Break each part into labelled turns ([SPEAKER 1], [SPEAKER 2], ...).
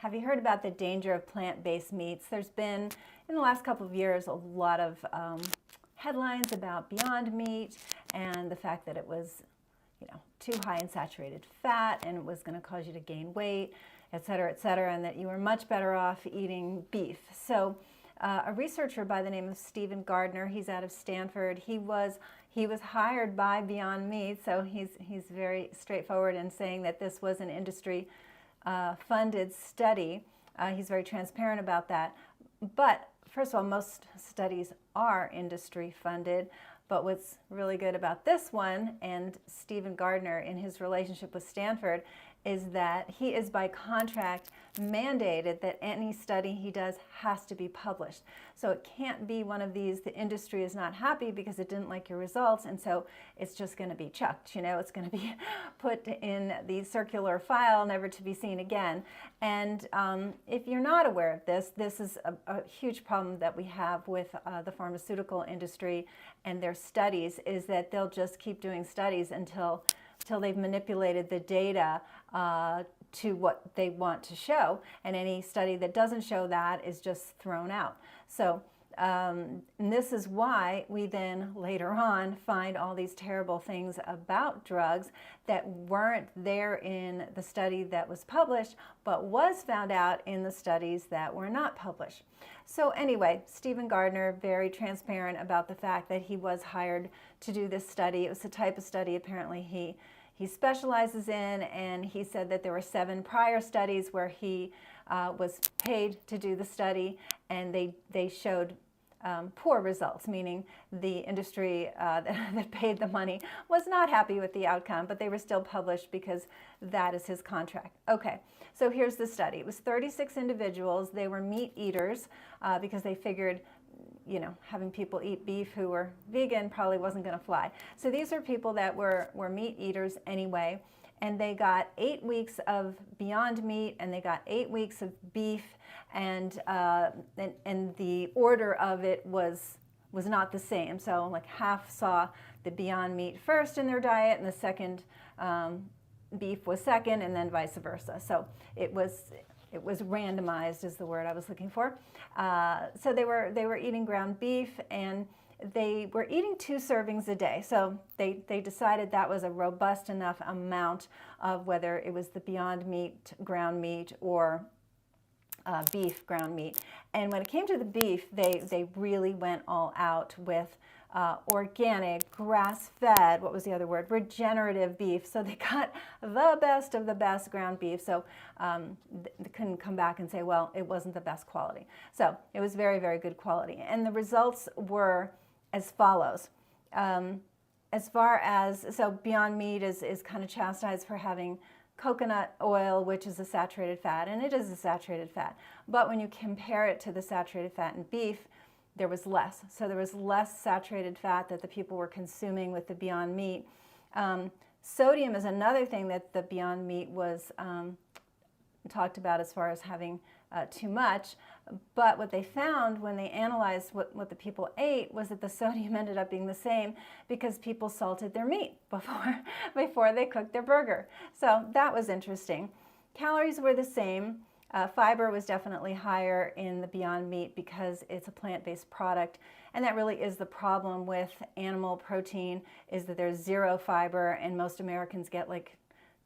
[SPEAKER 1] Have you heard about the danger of plant-based meats? There's been, in the last couple of years, a lot of headlines about Beyond Meat and the fact that it was, too high in saturated fat and it was going to cause you to gain weight, et cetera, and that you were much better off eating beef. So a researcher by the name of Stephen Gardner, he's out of Stanford, he was hired by Beyond Meat, so he's very straightforward in saying that this was an industry funded study. He's very transparent about that. But first of all, most studies are industry funded. But what's really good about this one, and Stephen Gardner in his relationship with Stanford, is that he is by contract mandated that any study he does has to be published. So it can't be one of these, the industry is not happy because it didn't like your results, and so it's just going to be chucked, it's going to be put in the circular file, never to be seen again. And if you're not aware of this, this is a huge problem that we have with the pharmaceutical industry and their studies, is that they'll just keep doing studies until they've manipulated the data to what they want to show, and any study that doesn't show that is just thrown out. So and this is why we then later on find all these terrible things about drugs that weren't there in the study that was published, but was found out in the studies that were not published. So anyway, Stephen Gardner, very transparent about the fact that he was hired to do this study. It was the type of study apparently he specializes in, and he said that there were 7 prior studies where he was paid to do the study, and they showed poor results, meaning the industry that paid the money was not happy with the outcome, but they were still published because that is his contract. Okay, so here's the study. It was 36 individuals. They were meat eaters because they figured having people eat beef who were vegan probably wasn't going to fly. So these are people that were meat eaters anyway, and they got 8 weeks of Beyond Meat and they got 8 weeks of beef, and the order of it was not the same. So like half saw the Beyond Meat first in their diet, and the second beef was second, and then vice versa. So it was randomized is the word I was looking for. So they were eating ground beef, and they were eating 2 servings a day. So they decided that was a robust enough amount of whether it was the Beyond Meat ground meat or beef ground meat. And when it came to the beef, they really went all out with organic, grass-fed, what was the other word? Regenerative beef. So they got the best of the best ground beef. So they couldn't come back and say, well, it wasn't the best quality. So it was very, very good quality. And the results were as follows. As far as, so Beyond Meat is kind of chastised for having coconut oil, which is a saturated fat, and it is a saturated fat. But when you compare it to the saturated fat in beef, there was less. So there was less saturated fat that the people were consuming with the Beyond Meat. Sodium is another thing that the Beyond Meat was talked about as far as having too much. But what they found when they analyzed what the people ate was that the sodium ended up being the same because people salted their meat before they cooked their burger. So that was interesting. Calories were the same. Fiber was definitely higher in the Beyond Meat because it's a plant-based product, and that really is the problem with animal protein, is that there's 0 fiber, and most Americans get like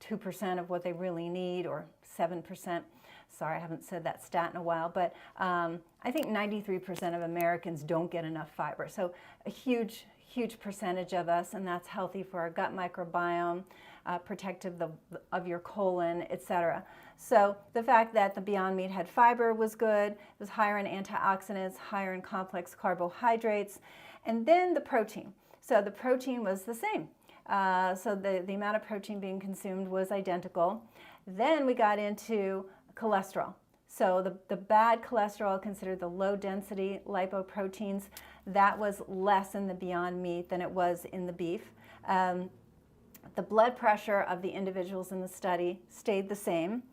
[SPEAKER 1] 2% of what they really need, or 7%. Sorry, I haven't said that stat in a while, but I think 93% of Americans don't get enough fiber. So a huge percentage of us, and that's healthy for our gut microbiome, protective of your colon, etc. So the fact that the Beyond Meat had fiber was good. It was higher in antioxidants, higher in complex carbohydrates, and then the protein. So the protein was the same. So the amount of protein being consumed was identical. Then we got into cholesterol. So the bad cholesterol, considered the low density lipoproteins, that was less in the Beyond Meat than it was in the beef. The blood pressure of the individuals in the study stayed the same,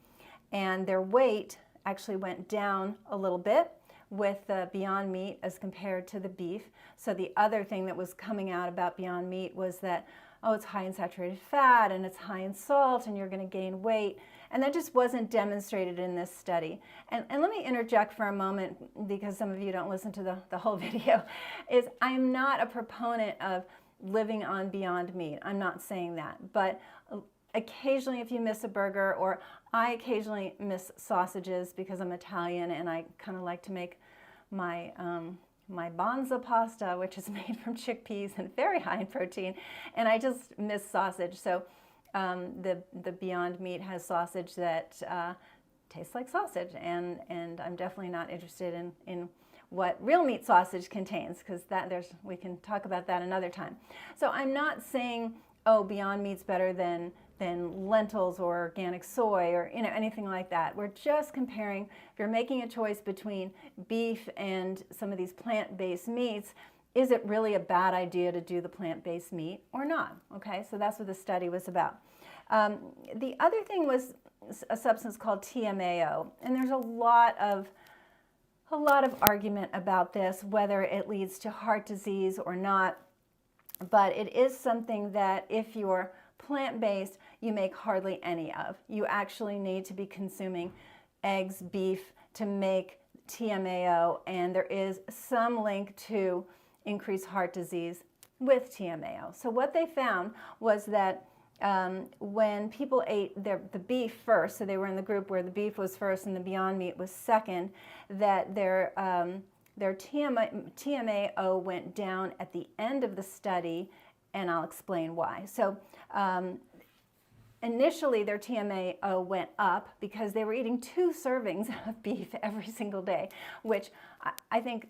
[SPEAKER 1] and their weight actually went down a little bit with the Beyond Meat as compared to the beef. So the other thing that was coming out about Beyond Meat was that, oh, it's high in saturated fat and it's high in salt and you're going to gain weight. And that just wasn't demonstrated in this study. And let me interject for a moment, because some of you don't listen to the whole video, is I'm not a proponent of living on Beyond Meat. I'm not saying that. But occasionally if you miss a burger, or I occasionally miss sausages because I'm Italian and I kind of like to make my my bonza pasta, which is made from chickpeas and very high in protein, and I just miss sausage. So the Beyond Meat has sausage that tastes like sausage, and I'm definitely not interested in what real meat sausage contains, because we can talk about that another time. So I'm not saying, oh, Beyond Meat's better than lentils or organic soy or anything like that. We're just comparing, if you're making a choice between beef and some of these plant-based meats, is it really a bad idea to do the plant-based meat or not? Okay, so that's what the study was about. The other thing was a substance called TMAO, and there's a lot of argument about this, whether it leads to heart disease or not, but it is something that if you're plant-based, you make hardly any of. You actually need to be consuming eggs, beef to make TMAO, and there is some link to increased heart disease with TMAO. So what they found was that when people ate the beef first, so they were in the group where the beef was first and the Beyond Meat was second, that their TMAO went down at the end of the study, and I'll explain why. So initially their TMAO went up because they were eating 2 servings of beef every single day, which I think,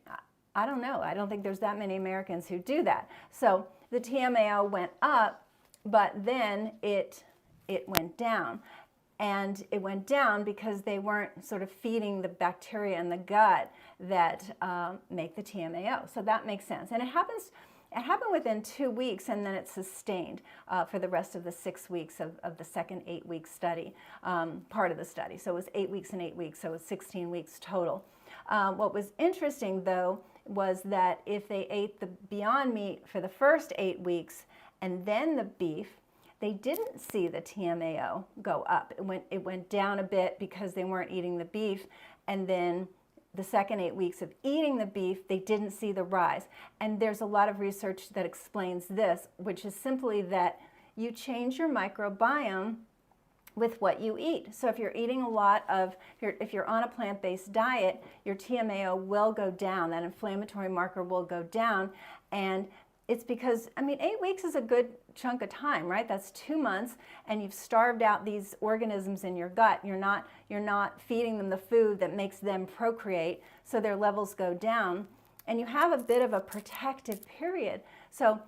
[SPEAKER 1] I don't know, I don't think there's that many Americans who do that. So the TMAO went up, but then it went down. And it went down because they weren't sort of feeding the bacteria in the gut that make the TMAO. So that makes sense. And it happened within 2 weeks, and then it sustained for the rest of the 6 weeks of the second 8-week study, part of the study. So it was 8 weeks and 8 weeks, so it was 16 weeks total. What was interesting, though, was that if they ate the Beyond Meat for the first 8 weeks and then the beef, they didn't see the TMAO go up. It went down a bit because they weren't eating the beef, and then the second 8 weeks of eating the beef, they didn't see the rise. And there's a lot of research that explains this, which is simply that you change your microbiome with what you eat. So if you're eating a lot of, if you're on a plant-based diet, your TMAO will go down, that inflammatory marker will go down, and it's because, 8 weeks is a good chunk of time, right? That's 2 months, and you've starved out these organisms in your gut. You're not feeding them the food that makes them procreate, so their levels go down, and you have a bit of a protective period. So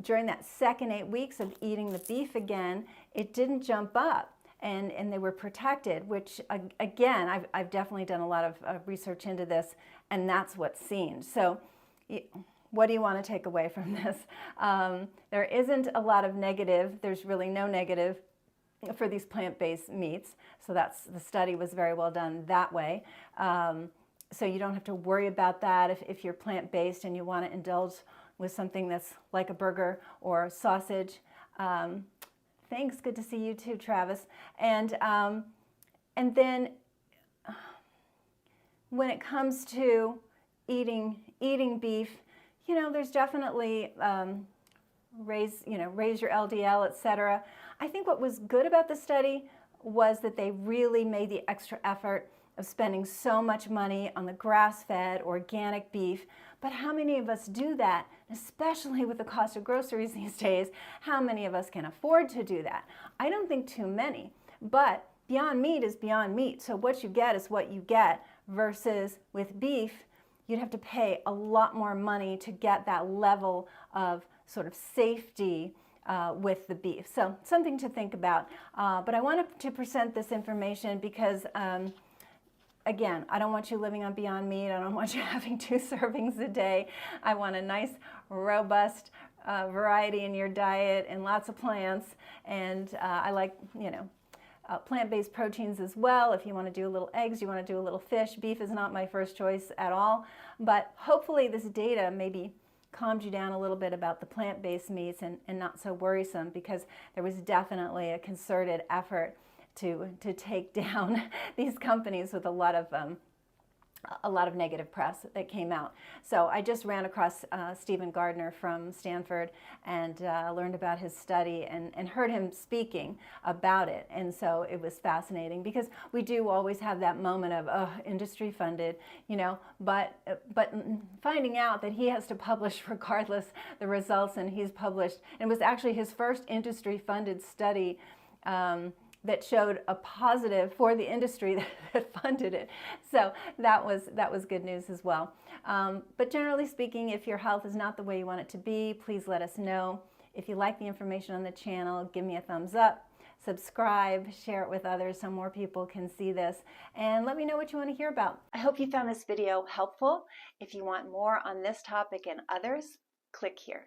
[SPEAKER 1] during that second 8 weeks of eating the beef again, it didn't jump up, and they were protected, which again, I've definitely done a lot of research into this, and that's what's seen. So what do you want to take away from this? There isn't a lot of negative. There's really no negative for these plant-based meats. So the study was very well done that way. So you don't have to worry about that if you're plant-based and you want to indulge with something that's like a burger or sausage. Thanks, good to see you too, Travis. And then when it comes to eating beef, there's definitely raise your LDL, etc. I think what was good about the study was that they really made the extra effort of spending so much money on the grass-fed organic beef. But how many of us do that, especially with the cost of groceries these days? How many of us can afford to do that? I don't think too many, but Beyond Meat is Beyond Meat. So what you get is what you get, versus with beef, you'd have to pay a lot more money to get that level of sort of safety with the beef. So something to think about. But I wanted to present this information because, again, I don't want you living on Beyond Meat. I don't want you having 2 servings a day. I want a nice, robust variety in your diet and lots of plants. And I like, plant-based proteins as well. If you want to do a little eggs, you want to do a little fish. Beef is not my first choice at all. But hopefully this data maybe calmed you down a little bit about the plant-based meats and not so worrisome, because there was definitely a concerted effort to take down these companies with a lot of negative press that came out. So I just ran across Stephen Gardner from Stanford and learned about his study and heard him speaking about it. And so it was fascinating because we do always have that moment of, oh, industry funded, you know, but finding out that he has to publish regardless the results, and he's published, and it was actually his first industry funded study that showed a positive for the industry that funded it. So that was good news as well. But generally speaking, if your health is not the way you want it to be, please let us know. If you like the information on the channel, give me a thumbs up, subscribe, share it with others so more people can see this, and let me know what you want to hear about. I hope you found this video helpful. If you want more on this topic and others, click here.